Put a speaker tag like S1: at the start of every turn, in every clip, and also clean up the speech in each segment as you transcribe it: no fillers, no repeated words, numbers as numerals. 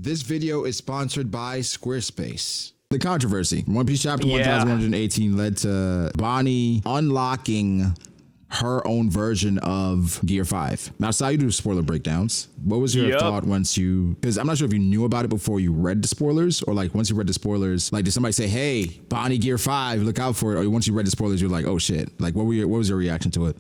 S1: This video is sponsored by Squarespace. The controversy. One Piece Chapter 1118 led to Bonnie unlocking her own version of Gear 5. Now, so you do spoiler breakdowns. What was your thought once you, because I'm not sure if you knew about it before you read the spoilers, or like once you read the spoilers, like did somebody say, hey, Bonnie Gear 5, look out for it? Or once you read the spoilers, you're like, oh shit. Like what was your reaction to it?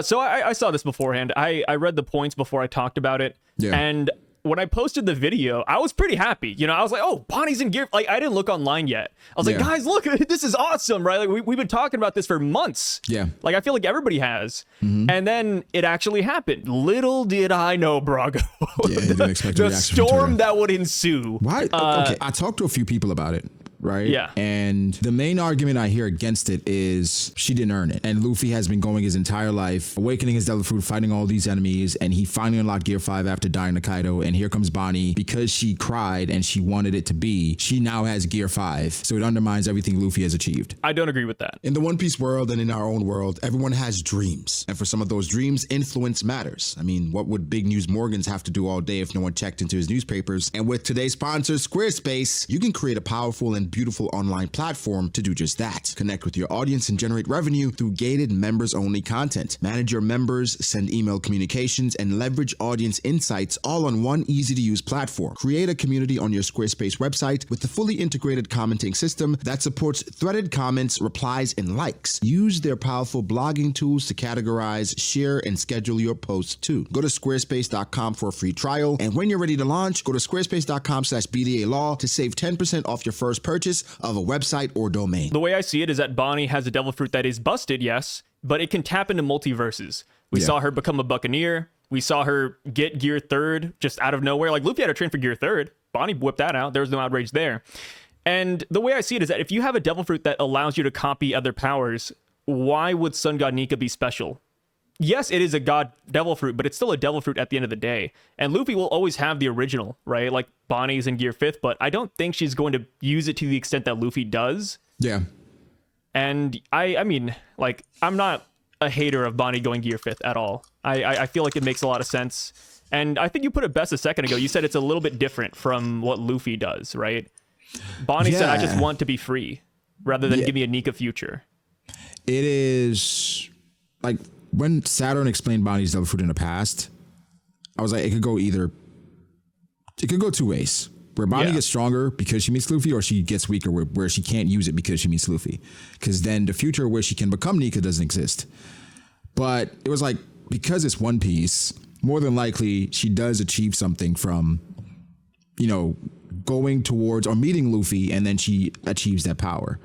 S2: So I saw this beforehand. I read the points before I talked about it. Yeah. And when I posted the video, I was pretty happy. You know, I was like, oh, Bonnie's in Gear. Like, I didn't look online yet. I was like, guys, look, this is awesome, right? Like, we've been talking about this for months. Yeah. Like, I feel like everybody has. Mm-hmm. And then it actually happened. Little did I know, Brago. Yeah, you didn't expect the storm that would ensue.
S1: Why? Okay, I talked to a few people about it. Right? Yeah. And the main argument I hear against it is she didn't earn it. And Luffy has been going his entire life, awakening his devil fruit, fighting all these enemies, and he finally unlocked Gear 5 after dying to Kaido. And here comes Bonnie. Because she cried and she wanted it to be, she now has Gear 5. So it undermines everything Luffy has achieved.
S2: I don't agree with that.
S3: In the One Piece world and in our own world, everyone has dreams. And for some of those dreams, influence matters. I mean, what would Big News Morgans have to do all day if no one checked into his newspapers? And with today's sponsor, Squarespace, you can create a powerful and beautiful online platform to do just that. Connect with your audience and generate revenue through gated members-only content. Manage your members, send email communications, and leverage audience insights all on one easy-to-use platform. Create a community on your Squarespace website with a fully integrated commenting system that supports threaded comments, replies, and likes. Use their powerful blogging tools to categorize, share, and schedule your posts too. Go to squarespace.com for a free trial, and when you're ready to launch, go to squarespace.com/B.D.A. law to save 10% off your first purchase of a website or domain.
S2: The way I see it is that Bonnie has a devil fruit that is busted, yes, but it can tap into multiverses. We saw her become a buccaneer. We saw her get Gear 3rd just out of nowhere. Like, Luffy had to train for Gear 3rd. Bonnie whipped that out. There was no outrage there. And the way I see it is that if you have a devil fruit that allows you to copy other powers, why would Sun God Nika be special? Yes, it is a god devil fruit, but it's still a devil fruit at the end of the day. And Luffy will always have the original, right? Like Bonnie's in Gear 5th, but I don't think she's going to use it to the extent that Luffy does. Yeah. And I mean, like, I'm not a hater of Bonnie going Gear 5th at all. I feel like it makes a lot of sense. And I think you put it best a second ago. You said it's a little bit different from what Luffy does, right? Bonnie said, I just want to be free rather than give me a Nika future.
S1: It is like, when Saturn explained Bonnie's devil fruit in the past, I was like, it could go two ways. Where Bonnie gets stronger because she meets Luffy, or she gets weaker where she can't use it because she meets Luffy. Because then the future where she can become Nika doesn't exist. But it was like, because it's One Piece, more than likely she does achieve something from, you know, going towards or meeting Luffy, and then she achieves that power.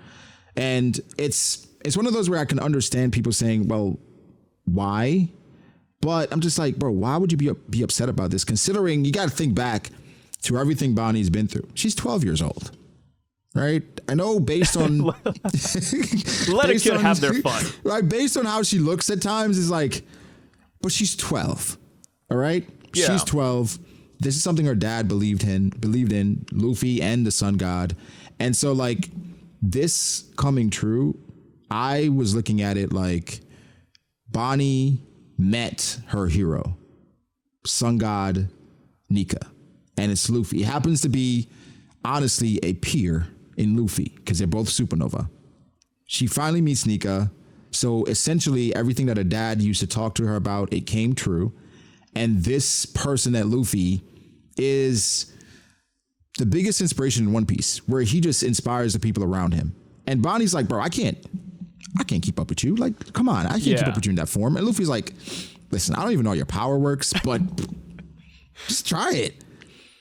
S1: And it's one of those where I can understand people saying, well, why? But I'm just like, bro, why would you be upset about this? Considering you got to think back to everything Bonnie's been through. She's 12 years old, right? I know based on
S2: let a kid have their fun,
S1: right? Based on how she looks at times, is like, but she's 12, all right? Yeah. She's 12. This is something her dad believed in Luffy and the Sun God, and so like this coming true, I was looking at it like, Bonnie met her hero, Sun God Nika, and it's Luffy. It happens to be, honestly, a peer in Luffy because they're both supernova. She finally meets Nika, so essentially everything that her dad used to talk to her about, it came true. And this person that Luffy is the biggest inspiration in One Piece, where he just inspires the people around him. And Bonnie's like, bro, I can't keep up with you. Like, come on, I can't keep up with you in that form. And Luffy's like, listen, I don't even know how your power works, but just try it.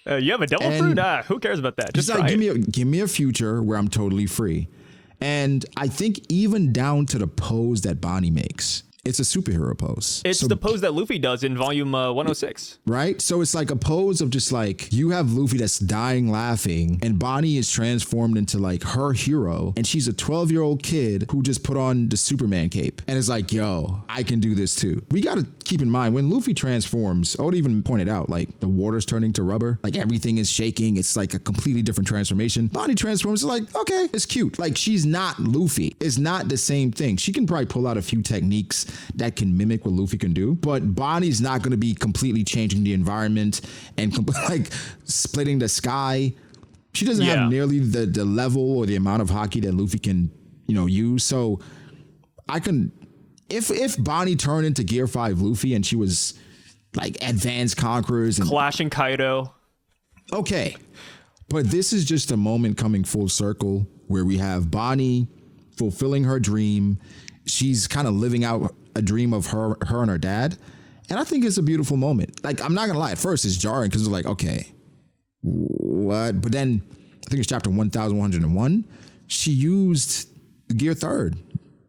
S2: You have a devil fruit? Who cares about that? Just
S1: like, give me a future where I'm totally free. And I think even down to the pose that Bonnie makes, it's a superhero pose.
S2: It's the pose that Luffy does in volume 106.
S1: Right? So it's like a pose of just like, you have Luffy that's dying laughing, and Bonnie is transformed into like her hero, and she's a 12-year-old kid who just put on the Superman cape and is like, yo, I can do this too. We got to keep in mind, when Luffy transforms, I would even point it out, like the water's turning to rubber, like everything is shaking. It's like a completely different transformation. Bonnie transforms, like, okay, it's cute. Like, she's not Luffy. It's not the same thing. She can probably pull out a few techniques that can mimic what Luffy can do. But Bonnie's not going to be completely changing the environment and like splitting the sky. She doesn't have nearly the level or the amount of hockey that Luffy can, use. So I can, if Bonnie turned into Gear 5 Luffy and she was like advanced conquerors and
S2: clashing Kaido.
S1: Okay. But this is just a moment coming full circle where we have Bonnie fulfilling her dream. She's kind of living out a dream of her and her dad. And I think it's a beautiful moment. Like, I'm not going to lie. At first, it's jarring because it's like, okay, what? But then I think it's chapter 1101. She used Gear 3rd.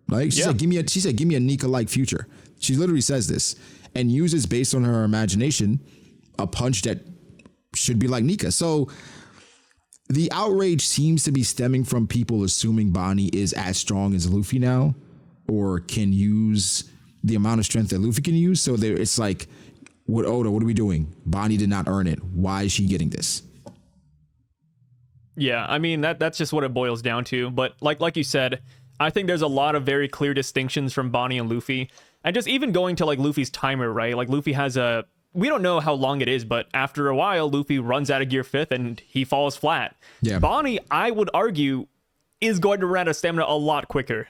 S1: Like, she said, give me a Nika-like future. She literally says this and uses, based on her imagination, a punch that should be like Nika. So the outrage seems to be stemming from people assuming Bonnie is as strong as Luffy now, or can use the amount of strength that Luffy can use. So it's like, what are we doing? Bonnie did not earn it. Why is she getting this?
S2: Yeah, I mean, that's just what it boils down to. But like you said, I think there's a lot of very clear distinctions from Bonnie and Luffy. And just even going to like Luffy's timer, right? Like Luffy has we don't know how long it is, but after a while, Luffy runs out of Gear 5th and he falls flat.
S1: Yeah.
S2: Bonnie, I would argue, is going to run out of stamina a lot quicker.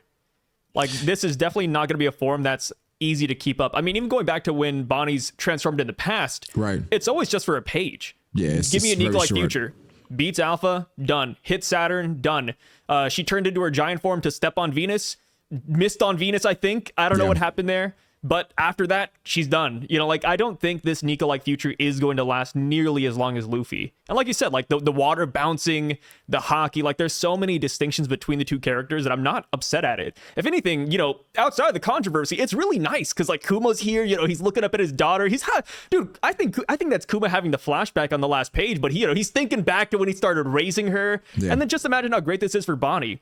S2: Like, this is definitely not going to be a form that's easy to keep up. I mean, even going back to when Bonnie's transformed in the past,
S1: right? It's
S2: always just for a page.
S1: Yeah,
S2: give me a Nika-like future. Beats Alpha, done. Hit Saturn, done. She turned into her giant form to step on Venus. Missed on Venus, I think. I don't know what happened there. But after that, she's done. Like, I don't think this Nika-like future is going to last nearly as long as Luffy. And like you said, like the water bouncing, the hockey, like there's so many distinctions between the two characters that I'm not upset at it. If anything, outside of the controversy, it's really nice because like Kuma's here, he's looking up at his daughter. Dude, I think that's Kuma having the flashback on the last page, but he's thinking back to when he started raising her. Yeah. And then just imagine how great this is for Bonnie.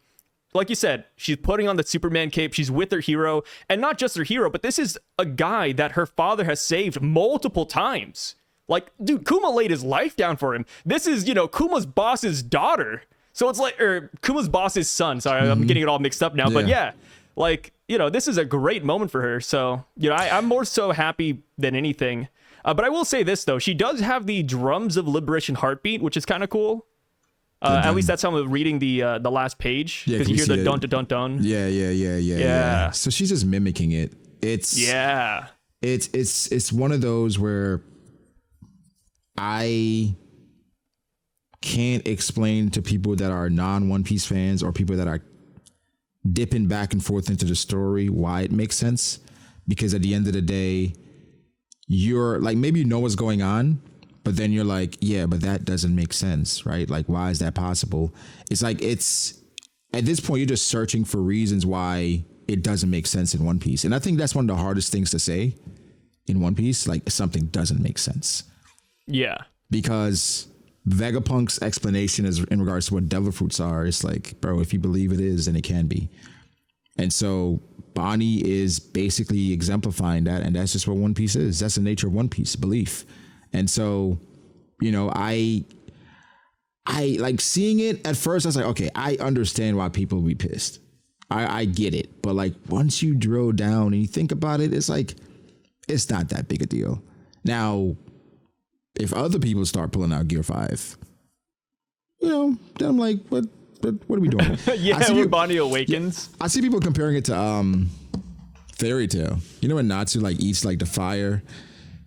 S2: Like you said, she's putting on the Superman cape. She's with her hero, and not just her hero, but this is a guy that her father has saved multiple times. Like, dude, Kuma laid his life down for him. This is, Kuma's boss's daughter. So it's like, or Kuma's boss's son. Sorry, I'm getting it all mixed up now. Yeah. But yeah, like, this is a great moment for her. So, I'm more so happy than anything. But I will say this, though. She does have the Drums of Liberation heartbeat, which is kind of cool. At least that's how I'm reading the last page, because you hear the dun dun dun.
S1: Yeah. So she's just mimicking it. It's one of those where I can't explain to people that are non-One Piece fans or people that are dipping back and forth into the story why it makes sense, because at the end of the day, you're like, maybe you know what's going on, but then you're like, yeah, but that doesn't make sense, right? Like, why is that possible? It's like, at this point, you're just searching for reasons why it doesn't make sense in One Piece. And I think that's one of the hardest things to say in One Piece, like something doesn't make sense.
S2: Yeah.
S1: Because Vegapunk's explanation is in regards to what devil fruits are. It's like, bro, if you believe it is, then it can be. And so Bonnie is basically exemplifying that. And that's just what One Piece is. That's the nature of One Piece, belief. And so, I like seeing it at first. I was like, okay, I understand why people would be pissed. I get it. But like, once you drill down and you think about it, it's like, it's not that big a deal. Now, if other people start pulling out Gear 5, then I'm like, what are we doing?
S2: When Bonnie awakens.
S1: I see people comparing it to Fairy Tail. When Natsu like eats like the fire.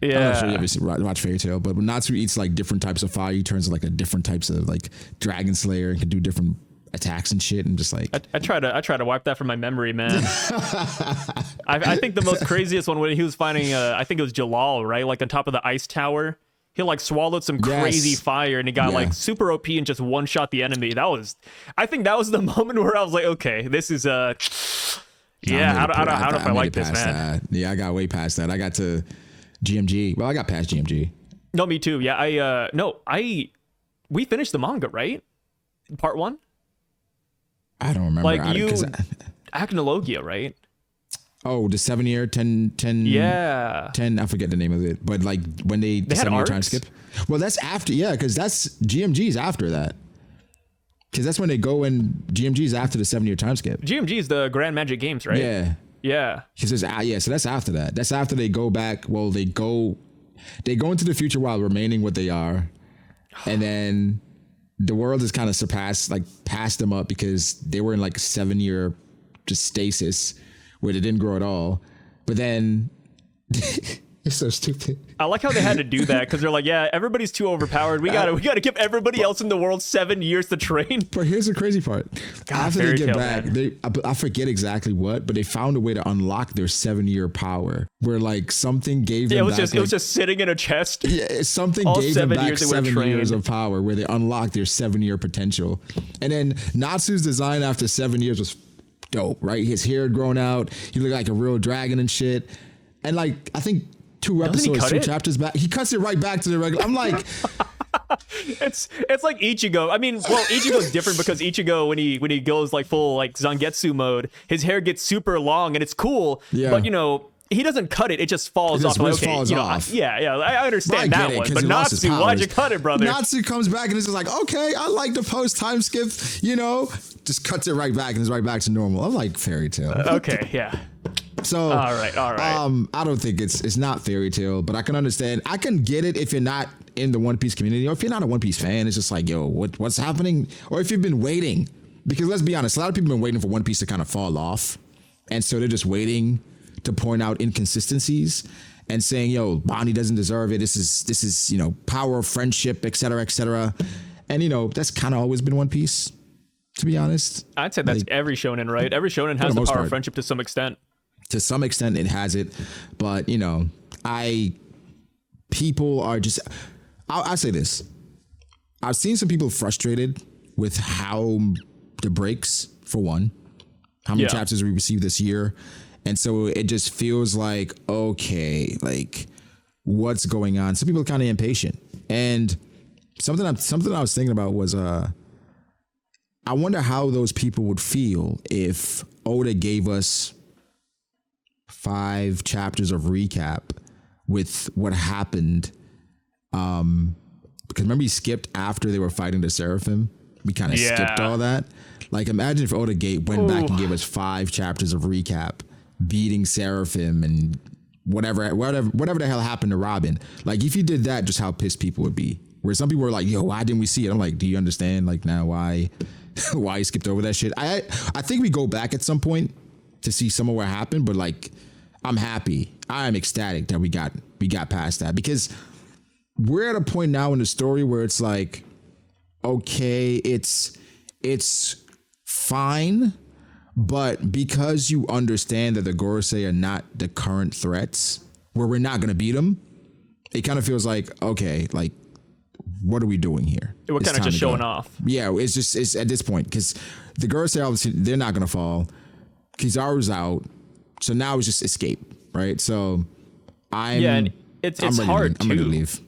S2: Yeah.
S1: I'm not sure you ever watch Fairy Tail, but when Natsu eats like different types of fire, he turns into like a different types of like Dragon Slayer and can do different attacks and shit, and just like
S2: I try to wipe that from my memory, man. I think the most craziest one when he was fighting I think it was Jalal, right? Like on top of the ice tower. He like swallowed some crazy fire and he got like super OP and just one shot the enemy. I think that was the moment where I was like, okay, this is I don't know if I like this, man.
S1: Yeah, I got way past that. I got to GMG. Well, I got past GMG.
S2: No, me too. Yeah, we finished the manga, right? Part 1?
S1: I don't remember.
S2: Like Acnologia, right?
S1: Oh, the 7-year, 10.
S2: Yeah.
S1: 10, I forget the name of it. But like when they
S2: had
S1: 7-year time skip. Well, that's after, because that's GMG's after that. Because that's when they go and GMG's after the 7-year time skip.
S2: GMG is the Grand Magic Games, right?
S1: Yeah.
S2: Yeah.
S1: He says, yeah, so that's after that. That's after they go back. Well, they go into the future while remaining what they are. And then the world has kind of passed them up because they were in like a 7-year just stasis where they didn't grow at all. But then it's so stupid.
S2: I like how they had to do that because they're like, yeah, everybody's too overpowered. We gotta give everybody else in the world 7 years to train.
S1: But here's the crazy part.
S2: God,
S1: after they get back, I forget exactly what, but they found a way to unlock their 7-year power where like something gave them back.
S2: It was just sitting in a chest.
S1: Yeah, something gave them back 7 years of power where they unlocked their 7-year potential. And then Natsu's design after 7 years was dope, right? His hair had grown out. He looked like a real dragon and shit. And like, I think 2 episodes, 2 chapters back, he cuts it right back to the regular. I'm like,
S2: it's like Ichigo. I mean, well, Ichigo's different because Ichigo, when he goes like full like Zangetsu mode, his hair gets super long and it's cool. Yeah. But you know, he doesn't cut it; it just falls off. Like, okay,
S1: falls off.
S2: I understand that one. But Natsu, why'd you cut it, brother?
S1: Natsu comes back and it's just like, okay, I like the post time skip. You know, just cuts it right back and it's right back to normal. I'm like fairy tale.
S2: Okay, yeah.
S1: So
S2: all right.
S1: I don't think it's not fairy tale, but I can understand. I can get it if you're not in the One Piece community or if you're not a One Piece fan. It's just like, yo, what's happening? Or if you've been waiting, because let's be honest, a lot of people have been waiting for One Piece to kind of fall off, and so they're just waiting to point out inconsistencies and saying, yo, Bonnie doesn't deserve it. This is you know, power of friendship, et cetera, et cetera. And you know, that's kind of always been One Piece, to be honest.
S2: I'd say that's like, every shonen, right? Every shonen has the power of friendship to some extent.
S1: To some extent, it has it, but you know, people are just. I'll say this: I've seen some people frustrated with how the breaks, for one, how many chapters we received this year, and so it just feels like, okay, like what's going on? Some people are kind of impatient, and something I was thinking about was I wonder how those people would feel if Oda gave us 5 chapters of recap with what happened. Because remember he skipped after they were fighting the Seraphim. We kind of skipped all that. Like imagine if Oda went back and gave us 5 chapters of recap, beating Seraphim and whatever the hell happened to Robin. Like if you did that, just how pissed people would be. Where some people were like, yo, why didn't we see it? I'm like, do you understand like now why you skipped over that shit? I think we go back at some point to see some of what happened, but like I'm happy. I'm ecstatic that we got past that, because we're at a point now in the story where it's like, okay, it's fine, but because you understand that the Gorosei are not the current threats, where we're not going to beat them, it kind of feels like, okay, like, what are we doing here?
S2: We're kind of just showing off.
S1: Yeah, it's at this point, because the Gorosei, obviously, they're not going to fall. Kizaru's out. So now it's just escape, right? So
S2: it's hard
S1: I'm ready to leave.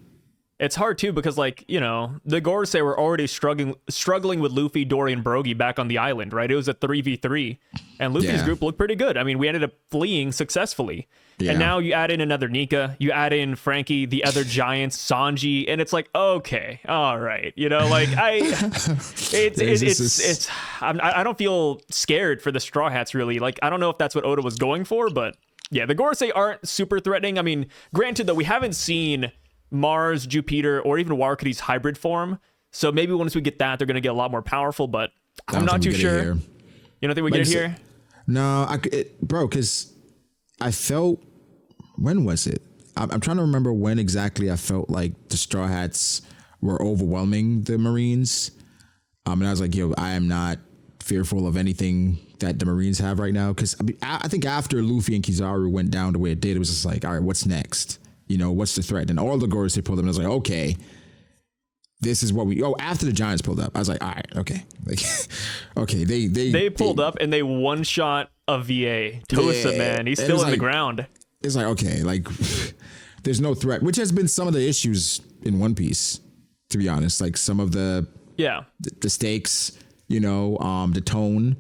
S2: It's hard too because, like, you know, the Gorosei were already struggling with Luffy, Dory, and Brogy back on the island, right? It was a 3v3, and Luffy's group looked pretty good. I mean, we ended up fleeing successfully, and now you add in another Nika, you add in Frankie, the other giants, Sanji, and it's like, okay, all right, you know, like I don't feel scared for the Straw Hats really. Like, I don't know if that's what Oda was going for, but yeah, the Gorosei aren't super threatening. I mean, granted though, we haven't seen Mars, Jupiter, or even Warakiri's hybrid form. So maybe once we get that, they're going to get a lot more powerful, but I'm not too sure. You don't think we get it here?
S1: No, bro, because I felt, when was it? I'm trying to remember when exactly I felt like the Straw Hats were overwhelming the Marines. And I was like, yo, I am not fearful of anything that the Marines have right now. Because I think after Luffy and Kizaru went down the way it did, it was just like, all right, what's next? You know, what's the threat? And all the Gorosei pulled up, and I was like, okay, this is what after the Giants pulled up, I was like, all right, okay. Like, okay, they
S2: pulled up and they one-shot a VA. Tosa, man, he's still in the ground.
S1: It's like, okay, like, there's no threat, which has been some of the issues in One Piece, to be honest. Like, some of the stakes, you know, the tone.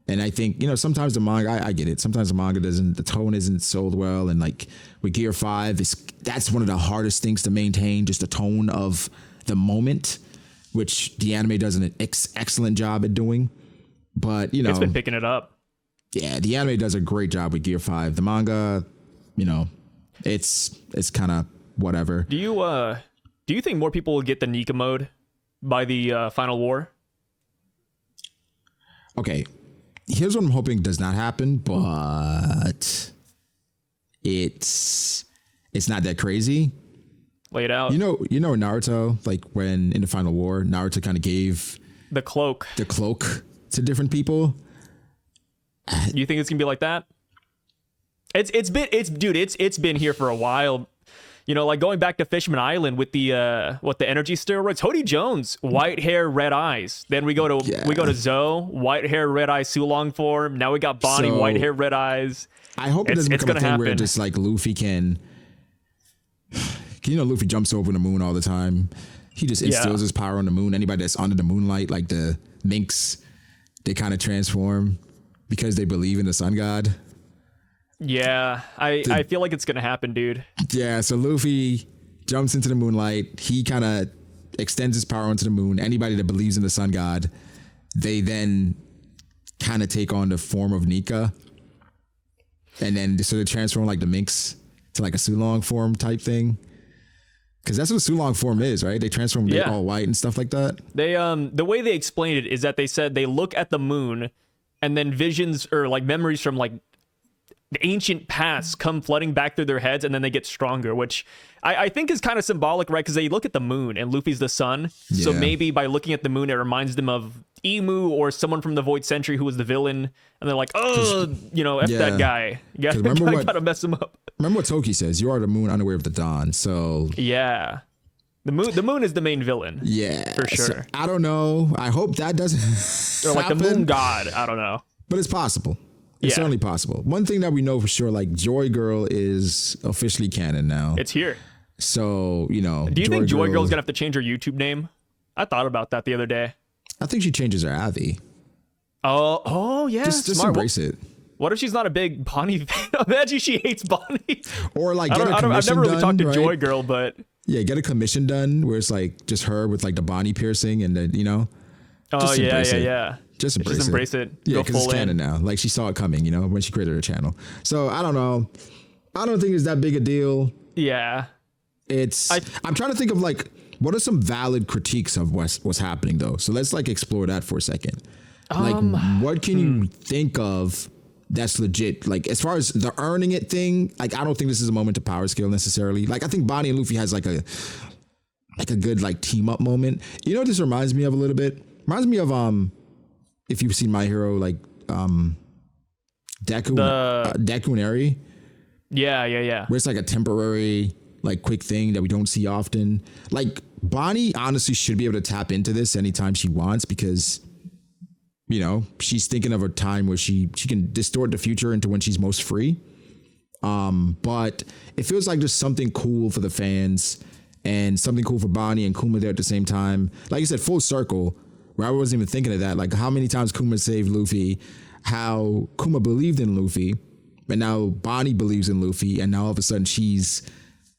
S1: And I think, you know, sometimes the manga, I get it. Sometimes the manga the tone isn't sold well. And like with Gear 5, that's one of the hardest things to maintain, just the tone of the moment, which the anime does an excellent job at doing. But, you know,
S2: it's been picking it up.
S1: Yeah, the anime does a great job with Gear 5. The manga, you know, it's kind of whatever.
S2: Do you think more people will get the Nika mode by the final war?
S1: Okay, here's what I'm hoping does not happen, but it's not that crazy.
S2: Lay it out.
S1: You know Naruto, like when in the final war, Naruto kind of gave
S2: the cloak
S1: to different people.
S2: You think it's gonna be like that? It's been here for a while. You know, like going back to Fishman Island with the energy steroids. Hody Jones, white hair, red eyes. Then we go to Zoe, white hair, red eyes, Sulong form. Now we got Bonnie, white hair, red eyes.
S1: I hope it doesn't become a thing where just like Luffy can. You know, Luffy jumps over the moon all the time. He just instills his power on the moon. Anybody that's under the moonlight, like the minks, they kind of transform because they believe in the sun god.
S2: Yeah, I feel like it's gonna happen, dude.
S1: Yeah, so Luffy jumps into the moonlight. He kind of extends his power onto the moon. Anybody that believes in the sun god, they then kind of take on the form of Nika. And then so they transform like the minks to like a Sulong form type thing. Because that's what a Sulong form is, right? They transform all white and stuff like that.
S2: They the way they explained it is that they said they look at the moon and then visions or like memories from like the ancient past come flooding back through their heads, and then they get stronger, which I think is kind of symbolic, right? Because they look at the moon and Luffy's the sun. Yeah. So maybe by looking at the moon, it reminds them of Emu or someone from the Void Century who was the villain. And they're like, oh, F that guy. You gotta mess him up.
S1: Remember what Toki says, you are the moon unaware of the dawn. So
S2: yeah. The moon is the main villain.
S1: Yeah.
S2: For sure.
S1: So, I don't know. I hope that doesn't
S2: or like the moon god. I don't know.
S1: But it's possible. It's certainly possible. One thing that we know for sure, like Joy Girl is officially canon now.
S2: It's here.
S1: So,
S2: do you think Joy Girl's gonna have to change her YouTube name? I thought about that the other day.
S1: I think she changes her Avi.
S2: Oh yeah.
S1: Just embrace it.
S2: What if she's not a big Bonnie fan? Imagine she hates Bonnie.
S1: Or like get a commission done.
S2: I've never really talked to
S1: right?
S2: Joy Girl, but
S1: yeah, get a commission done where it's like just her with like the Bonnie piercing and then
S2: Oh yeah.
S1: Just embrace it. Yeah, because it's canon now. Like she saw it coming, when she created her channel. So I don't know. I don't think it's that big a deal.
S2: Yeah.
S1: I'm trying to think of like what are some valid critiques of what's happening though. So let's like explore that for a second. Like what can you think of that's legit? Like as far as the earning it thing, like I don't think this is a moment to power scale necessarily. Like I think Bonnie and Luffy has like a good like team up moment. You know what this reminds me of a little bit? Reminds me of if you've seen My Hero, like Deku and Eri.
S2: Yeah.
S1: Where it's like a temporary, like quick thing that we don't see often. Like Bonnie honestly should be able to tap into this anytime she wants because, she's thinking of a time where she can distort the future into when she's most free. But it feels like there's something cool for the fans and something cool for Bonnie and Kuma there at the same time. Like you said, full circle. Where I wasn't even thinking of that. Like how many times Kuma saved Luffy, how Kuma believed in Luffy, and now Bonnie believes in Luffy, and now all of a sudden she's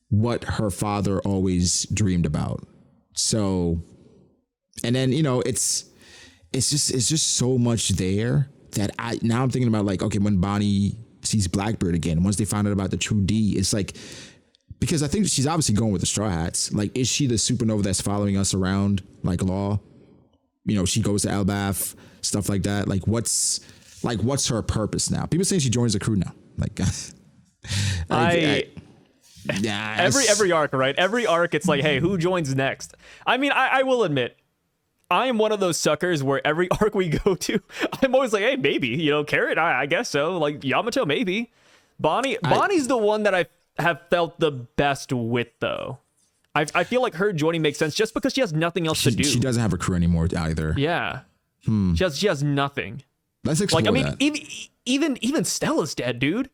S1: what her father always dreamed about. So, and then it's just so much there that I'm thinking about like, okay, when Bonnie sees Blackbeard again, once they find out about the true D, it's like, because I think she's obviously going with the Straw Hats. Like, is she the supernova that's following us around like Law? She goes to Elbaf, stuff like that. Like, what's her purpose now? People saying she joins the crew now. Like,
S2: every arc, right? Every arc, it's like, hey, who joins next? I mean, I will admit, I am one of those suckers where every arc we go to, I'm always like, hey, maybe, Carrot, I guess so. Like Yamato, maybe. Bonnie's the one that I have felt the best with, though. I feel like her joining makes sense just because she has nothing else to do.
S1: She doesn't have a crew anymore either.
S2: Yeah. She has nothing.
S1: Let's explore that.
S2: Even Stella's dead, dude.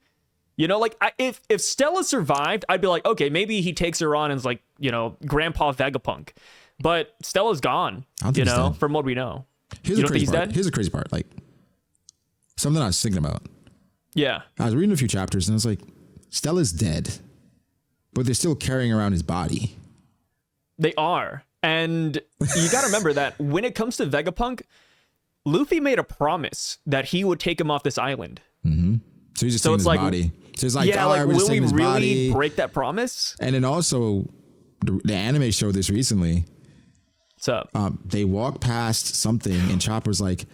S2: If Stella survived, I'd be like, okay, maybe he takes her on and is like, Grandpa Vegapunk. But Stella's gone, from what we know.
S1: Here's the crazy part. Like, something I was thinking about.
S2: Yeah.
S1: I was reading a few chapters and I was like, Stella's dead, but they're still carrying around his body.
S2: They are. And you got to remember that when it comes to Vegapunk, Luffy made a promise that he would take him off this island.
S1: So he's just taking his body. So it's like,
S2: yeah,
S1: all right,
S2: like,
S1: we're just
S2: will we
S1: taking his
S2: really
S1: body.
S2: break that promise?
S1: And then also, the anime showed this recently.
S2: What's up?
S1: They walk past something, and Chopper's like,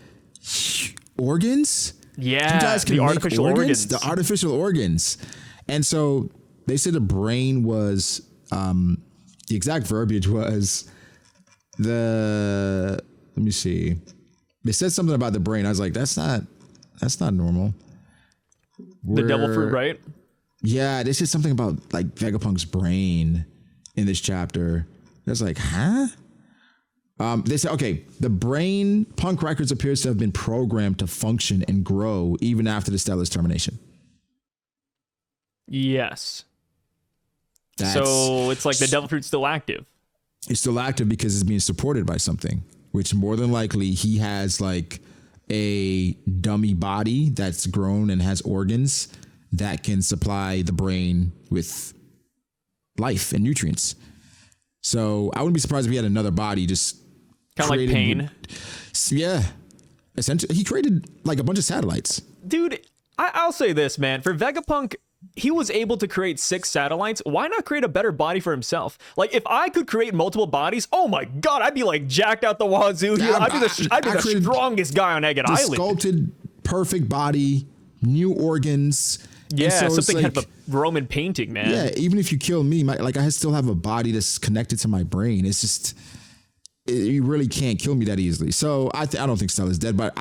S1: organs?
S2: Yeah,
S1: You guys can
S2: the
S1: make
S2: artificial organs.
S1: The artificial organs. And so they said the brain was, the exact verbiage was let me see. They said something about the brain. I was like, that's not normal.
S2: The devil fruit, right?
S1: Yeah, they said something about like Vegapunk's brain in this chapter. That's like, huh? They said, okay, the brain Punk Records appears to have been programmed to function and grow even after the Stella's termination.
S2: Yes. So it's like the devil fruit's still active.
S1: It's still active because it's being supported by something, which more than likely he has like a dummy body that's grown and has organs that can supply the brain with life and nutrients. So I wouldn't be surprised if he had another body just
S2: kind of like Pain.
S1: Yeah. Essentially, he created like a bunch of satellites.
S2: Dude, I'll say this, man. For Vegapunk, he was able to create 6 satellites. Why not create a better body for himself? Like, if I could create multiple bodies, oh my God, I'd be like jacked out the wazoo here. I'd be the strongest guy on Egghead Island.
S1: Sculpted, perfect body, new organs.
S2: Yeah,
S1: so
S2: something
S1: like,
S2: kind of a Roman painting, man.
S1: Yeah, even if you kill me, I still have a body that's connected to my brain. It's just, you really can't kill me that easily. So I don't think Stella's dead, but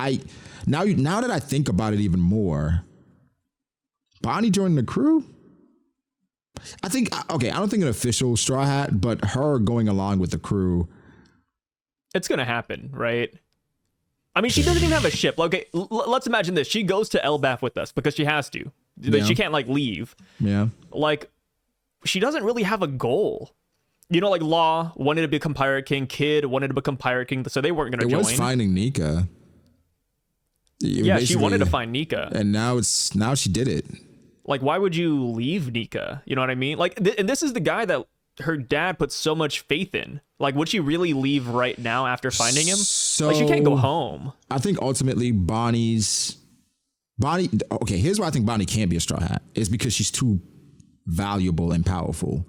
S1: now that I think about it even more, Bonnie joining the crew? I don't think an official Straw Hat, but her going along with the crew.
S2: It's going to happen, right? I mean, she doesn't even have a ship. Okay, let's imagine this. She goes to Elbaf with us because she has to. Yeah. She can't, like, leave.
S1: Yeah.
S2: Like, she doesn't really have a goal. You know, like, Law wanted to become Pirate King. Kid wanted to become Pirate King, so they weren't going to join.
S1: It was finding Nika.
S2: Yeah, she wanted to find Nika.
S1: And now she did it.
S2: Like, why would you leave Nika? You know what I mean? Like, and this is the guy that her dad put so much faith in. Like, would she really leave right now after finding him?
S1: So,
S2: like, she can't go home.
S1: I think ultimately Bonnie, okay, here's why I think Bonnie can't be a Straw Hat. It's because she's too valuable and powerful.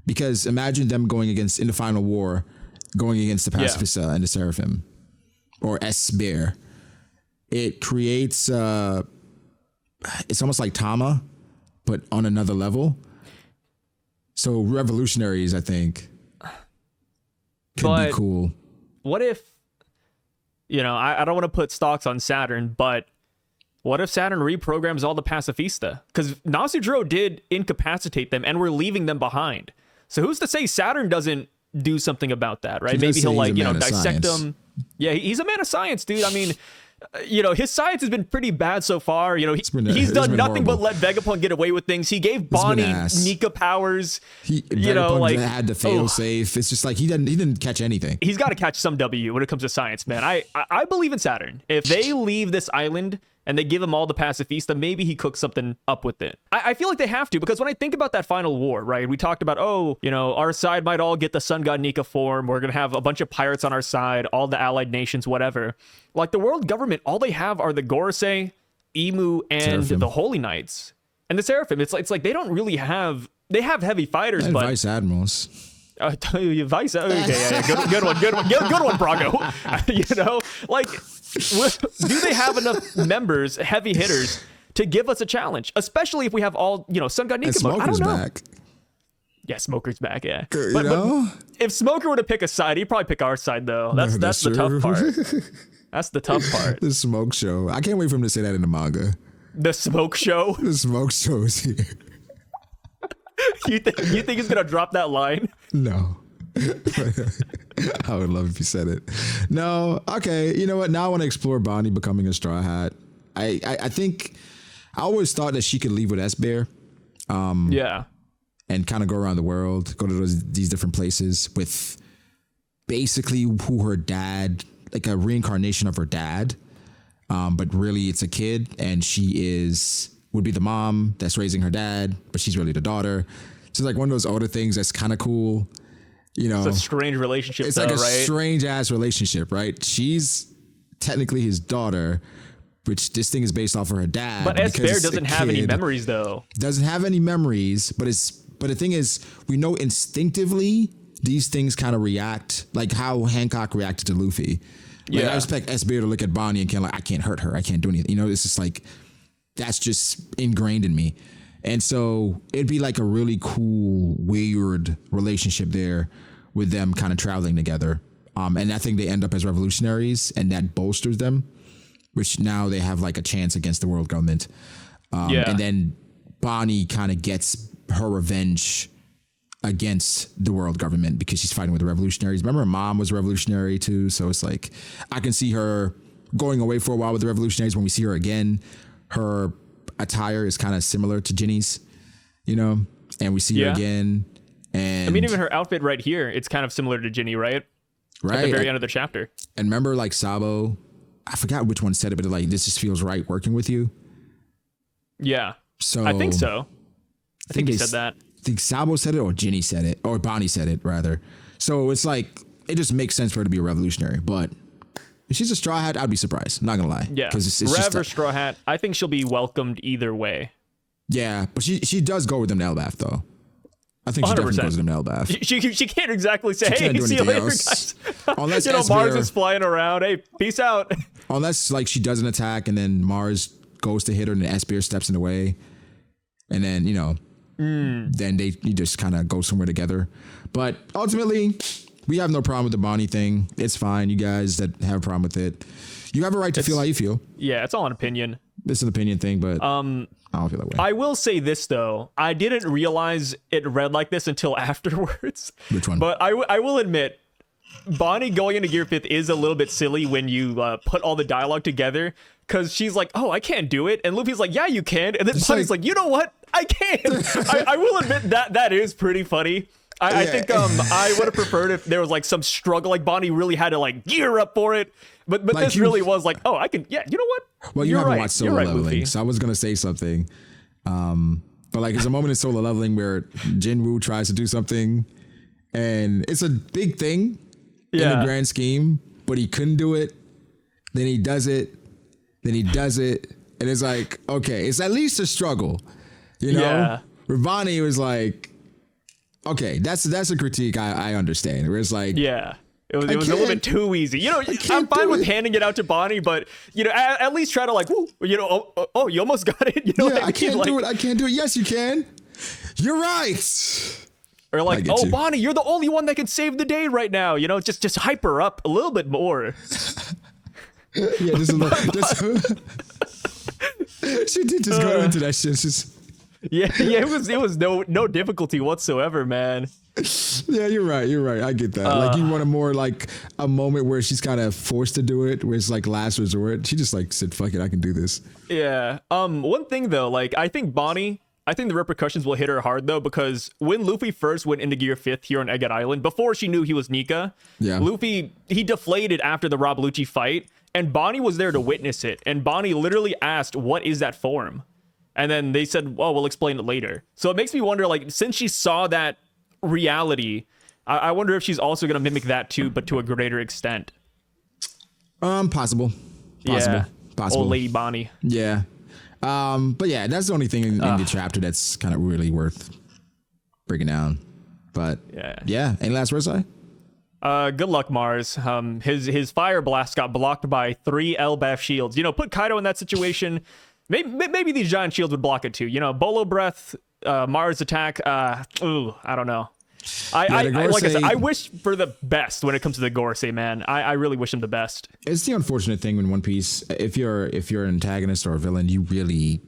S1: Because imagine them in the final war, going against the Pacifista and the Seraphim, or S-Bear. It creates, it's almost like Tama, but on another level. So revolutionaries, I think, could be cool.
S2: What if, I don't want to put stocks on Saturn, but what if Saturn reprograms all the Pacifista? Because Nasudro did incapacitate them, and we're leaving them behind. So who's to say Saturn doesn't do something about that, right? Maybe he'll dissect them. Yeah, he's a man of science, dude. I mean, his science has been pretty bad so far. He's done nothing but let Vegapunk get away with things. He gave Bonnie Nika powers.
S1: Vegapunk had the fail safe. It's just like he didn't catch anything.
S2: He's got to catch some W when it comes to science, man. I believe in Saturn. If they leave this island and they give him all the Pacifista, maybe he cooks something up with it. I feel like they have to, because when I think about that final war, right, we talked about, our side might all get the Sun God Nika form. We're going to have a bunch of pirates on our side, all the allied nations, whatever. Like, the world government, all they have are the Gorosei, Emu, and Seraphim. The Holy Knights. And the Seraphim. It's like they don't really have... They have heavy fighters,
S1: and
S2: but...
S1: Vice Admirals.
S2: Vice... Okay, yeah, good one, Brago. Like... Do they have enough members, heavy hitters, to give us a challenge? Especially if we have all, Sun God Nika mode. I don't know.
S1: Back.
S2: Yeah, Smoker's back, yeah. But if Smoker were to pick a side, he'd probably pick our side, though. That's the tough part. That's the tough part.
S1: The Smoke Show. I can't wait for him to say that in the manga.
S2: The Smoke Show?
S1: The Smoke Show is here.
S2: You think he's going to drop that line?
S1: No. I would love if you said it. No, okay. You know what? Now I want to explore Bonnie becoming a Straw Hat. I think I always thought that she could leave with S-Bear.
S2: Yeah.
S1: And kind of go around the world, go to these different places with basically who her dad, like a reincarnation of her dad. But really it's a kid, and she would be the mom that's raising her dad, but she's really the daughter. So it's like one of those older things that's kind of cool. It's
S2: a strange relationship.
S1: It's
S2: though,
S1: like a
S2: right?
S1: strange ass relationship, right? She's technically his daughter, which this thing is based off of her dad.
S2: But Esper doesn't have any memories, though.
S1: Doesn't have any memories, but the thing is, we know instinctively these things kind of react, like how Hancock reacted to Luffy. Like, I expect Esper to look at Bonnie and I can't hurt her. I can't do anything. You know, it's just like, that's just ingrained in me. And so it'd be like a really cool, weird relationship there with them kind of traveling together. And I think they end up as revolutionaries, and that bolsters them, which now they have like a chance against the world government. And then Bonnie kind of gets her revenge against the world government because she's fighting with the revolutionaries. Remember, her mom was a revolutionary too. So it's like, I can see her going away for a while with the revolutionaries. When we see her again, her attire is kind of similar to Ginny's, you know, and we see her again. And
S2: I mean, even her outfit right here, it's kind of similar to Ginny, right?
S1: Right.
S2: At the very end of the chapter.
S1: And remember, like, Sabo, I forgot which one said it, but like, this just feels right working with you.
S2: Yeah.
S1: So
S2: I think so. I think he said that.
S1: I think Sabo said it, or Ginny said it, or Bonnie said it rather. So it's like, it just makes sense for her to be a revolutionary. But if she's a Straw Hat, I'd be surprised. I'm not gonna lie.
S2: Yeah.
S1: Because it's
S2: Rev
S1: just
S2: or Straw Hat, I think she'll be welcomed either way.
S1: Yeah, but she does go with them to Elbaf though. I think she
S2: 100%.
S1: definitely goes with them to Elbaf.
S2: She can't exactly say,
S1: She can't
S2: hey,
S1: do
S2: see you
S1: anything
S2: later,
S1: else.
S2: guys.
S1: Unless
S2: you know,
S1: Esper-
S2: Mars is flying around. Hey, peace out.
S1: Unless like she does an attack and then Mars goes to hit her and then Esper steps in the way. And then, you know, then you just kind of go somewhere together. But ultimately, we have no problem with the Bonnie thing. It's fine. You guys that have a problem with it, you have a right to feel how you feel.
S2: Yeah, it's all an opinion.
S1: It's an opinion thing, but I don't feel that way.
S2: I will say this, though. I didn't realize it read like this until afterwards.
S1: Which one?
S2: But I will admit, Bonnie going into Gear 5th is a little bit silly when you put all the dialogue together. Because she's like, oh, I can't do it. And Luffy's like, yeah, you can. And then Bonnie's like, you know what? I can. I will admit that is pretty funny. I think I would have preferred if there was like some struggle, like Bonnie really had to like gear up for it. But like this really was like, oh, I can. Yeah, you know what?
S1: Well, you haven't watched Solo Leveling, Luffy. So I was gonna say something. But like, there's a moment in Solo Leveling where Jinwoo tries to do something, and it's a big thing in the grand scheme, but he couldn't do it. Then he does it. Then he does it, and it's like, okay, it's at least a struggle, you know.
S2: Yeah.
S1: Ravani was like, okay, that's a critique I understand. Where it's like,
S2: yeah, it was a little bit too easy. You know, I'm fine with handing it out to Bonnie, but you know, at least try to like, woo, you know, oh, you almost got it. You know,
S1: yeah, I can't do it. I can't do it. Yes, you can. You're right.
S2: Or like, oh, Bonnie, you're the only one that can save the day right now. You know, just hype her up a little bit more.
S1: Yeah, she did just go into that shit.
S2: Yeah, it was no difficulty whatsoever, man.
S1: Yeah, you're right. I get that. Like, you want a moment where she's kind of forced to do it, where it's like last resort. She just like said, "Fuck it, I can do this."
S2: Yeah. One thing though, like I think the repercussions will hit her hard though, because when Luffy first went into Gear 5th here on Egghead Island, before she knew he was Nika, Luffy he deflated after the Rob Lucci fight. And Bonnie was there to witness it. And Bonnie literally asked, what is that form? And then they said, well, we'll explain it later. So it makes me wonder, like, since she saw that reality, I wonder if she's also going to mimic that too, but to a greater extent.
S1: Possible.
S2: Yeah. Old Lady Bonnie.
S1: Yeah. But yeah, that's the only thing in the chapter that's kind of really worth breaking down. But yeah. Any last words, Si?
S2: Good luck, Mars. His fire blast got blocked by 3 Elbaf shields. You know, put Kaido in that situation. Maybe these giant shields would block it too. You know, Bolo Breath, Mars attack. I don't know. Like I said, I wish for the best when it comes to the Gorosei, man. I really wish him the best.
S1: It's the unfortunate thing in One Piece. If you're an antagonist or a villain, you don't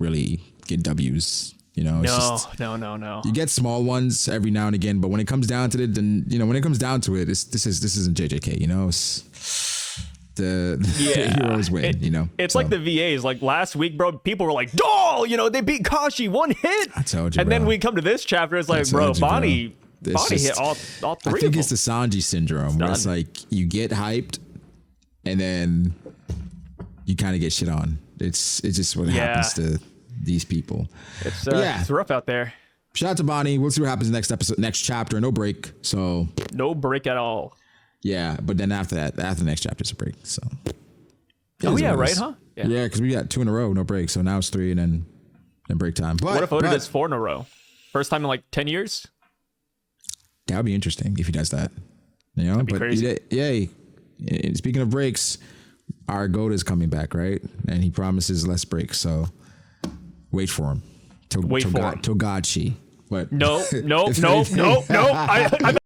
S1: really get W's. You know,
S2: no.
S1: You get small ones every now and again, but when it comes down to it, then when it comes down to it, this isn't JJK. You know, it's the heroes win. You know,
S2: it's like the VAs. Like last week, bro, people were like, "Doll," you know, they beat Kashi 1 hit.
S1: I told you,
S2: and then we come to this chapter, it's like, bro, Bonnie hit all 3 of them.
S1: I think it's the Sanji syndrome, where it's like you get hyped, and then you kind of get shit on. It's just what happens to these people.
S2: It's rough out there.
S1: Shout out to Bonnie. We'll see what happens next chapter. No break. So
S2: no break at all.
S1: Yeah, but then after the next chapter is a break. So.
S2: Oh yeah, right, huh?
S1: Yeah, because we got 2 in a row, no break. So now it's 3 and then break time.
S2: What if Oda does 4 in a row? First time in like 10 years?
S1: That would be interesting if he does that. You know,
S2: That'd be crazy.
S1: Yeah. Speaking of breaks, our GOAT is coming back, right? And he promises less breaks. So wait for him.
S2: Wait for him.
S1: Togashi. But
S2: No. I'm